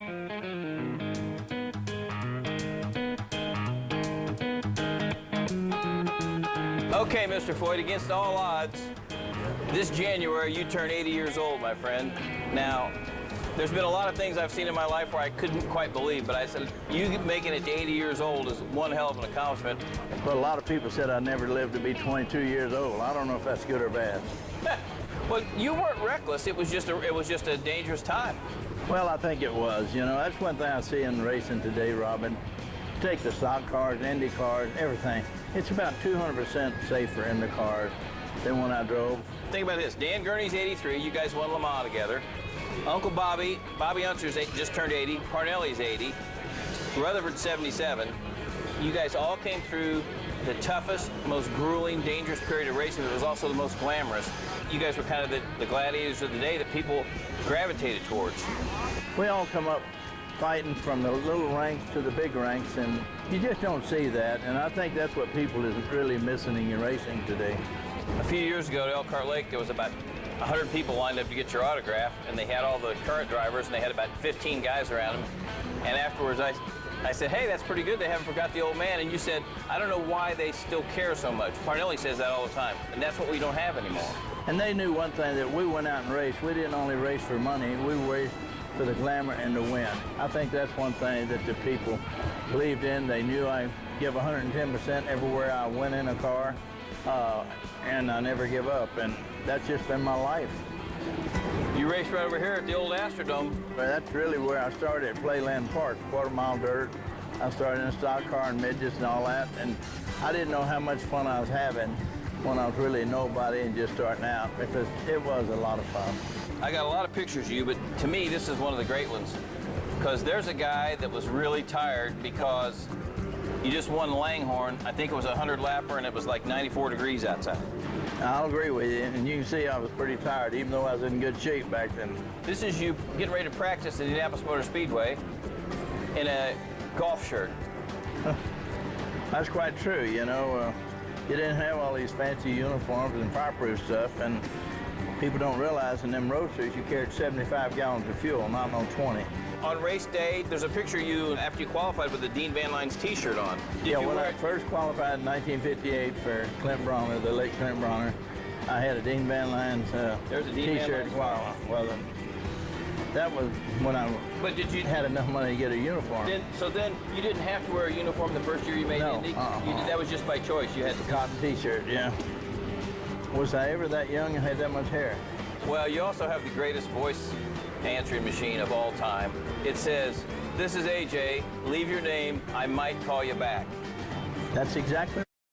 Okay, Mr. Foyt, against all odds, this January you turn 80 years old, my friend. Now, there's been a lot of things I've seen in my life where I couldn't quite believe, but I said, you making it to 80 years old is one hell of an accomplishment. Well, a lot of people said I'd never live to be 22 years old. I don't know if that's good or bad. Well, you weren't reckless. It was just a dangerous time. Well, I think it was. You know, that's one thing I see in racing today, Robin. Take the stock cars, Indy cars, everything. It's about 200% safer in the cars than when I drove. Think about this. Dan Gurney's 83. You guys won Le Mans together. Uncle Bobby Unser's just turned 80. Parnelli's 80. Rutherford's 77. You guys all came through the toughest, most grueling, dangerous period of racing, but it was also the most glamorous. You guys were kind of the gladiators of the day that people gravitated towards. We all come up fighting from the little ranks to the big ranks, and you just don't see that, and I think that's what people is really missing in racing today. A few years ago at Elkhart Lake, there was about 100 people lined up to get your autograph, and they had all the current drivers, and they had about 15 guys around them. And afterwards, I said, hey, that's pretty good. They haven't forgot the old man. And you said, I don't know why they still care so much. Parnelli says that all the time, and that's what we don't have anymore. And they knew one thing, that we went out and raced. We didn't only race for money, we raced for the glamour and the win. I think that's one thing that the people believed in. They knew I give 110% everywhere I went in a car, and I never give up, and that's just been my life. You raced right over here at the old Astrodome. Well, that's really where I started, at Playland Park, quarter-mile dirt. I started in a stock car and midgets and all that, and I didn't know how much fun I was having when I was really nobody and just starting out, because it was a lot of fun. I got a lot of pictures of you, but to me, this is one of the great ones, because there's a guy that was really tired because you just won Langhorne. I think it was a 100-lapper, and it was like 94 degrees outside. I'll agree with you, and you can see I was pretty tired, even though I was in good shape back then. This is you getting ready to practice at Indianapolis Motor Speedway in a golf shirt. That's quite true, you know. You didn't have all these fancy uniforms and fireproof stuff, and people don't realize in them roadsters you carried 75 gallons of fuel, not no 20. On race day, there's a picture of you after you qualified with the Dean Van Lines t-shirt on. Yeah, when I first qualified in 1958 for Clint Bronner, the late Clint Bronner, I had a Dean Van Lines t-shirt. Wow, well, that was when I had enough money to get a uniform. So then you didn't have to wear a uniform the first year you made Indy? That was just by choice. You had to. Cotton t-shirt, yeah. Was I ever that young and had that much hair? Well, you also have the greatest voice answering machine of all time. It says, this is AJ, leave your name, I might call you back. That's exactly